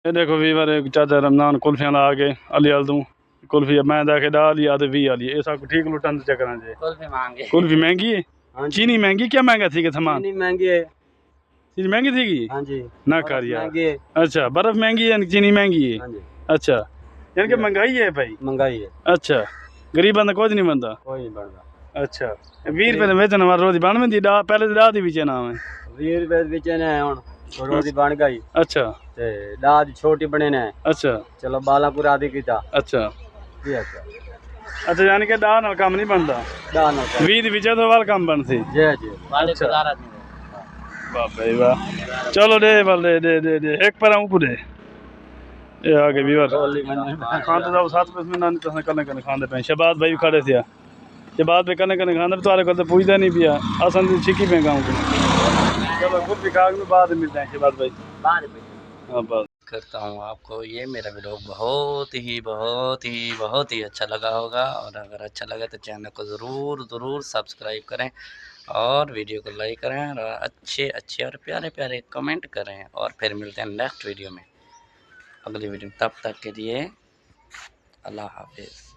ये देखो वीवर एक चाचा रमजान कुल्फियां ला के अली अल तू कुल्फी मैं जाके डाल लिया तो 20 वाली ये सब ठीक लुटन चक्कर जे कुल्फी महंगी है। चीनी महंगी क्या महंगा थी के सामान चीनी महंगी है। चीज महंगी थी हाँ जी ना कर यार। अच्छा बर्फ महंगी है चीनी महंगी है। हाँ जी। अच्छा यानी कि महंगाई है भाई महंगाई है। अच्छा गरीब बंदा कुछ नहीं बनता कोई नहीं बनता। अच्छा 20 रुपए वेचन हमारा रोज बन में दा पहले दा दी बेचे नाम है 20 रुपए बेचे ने हुन रोजी बन गई। अच्छा ते दाद छोटी बने ने। अच्छा चलो बालापुर आदि कीता। अच्छा अच्छा यानी कि दा नाल काम नहीं बनता दा नाल 20 दी बेचे तो वाल काम बनसी जी जी वाले गुजारा नहीं बाबा वाह चलो दे वाले दे एक पर ऊपर दे ये आगे व्यूअर खाते जाओ 7 बजे में नानी तस कने कने खांदे पे शहबाज भाई भी खड़े थे शहबाज भाई कने कने खांदे तुम्हारे को तो पूछदा नहीं पिया असन दी छिकी पे गांव को चलो खुद भी खाग में बाद में मिलते हैं शहबाज भाई बाद में। हां बाद करता हूँ आपको ये मेरा वीडियो बहुत ही अच्छा लगा होगा और अगर अच्छा लगा तो चैनल को ज़रूर सब्सक्राइब करें और वीडियो को लाइक करें और अच्छे और प्यारे कमेंट करें और फिर मिलते हैं नेक्स्ट वीडियो में अगली वीडियो तब तक के लिए अल्लाह हाफिज़।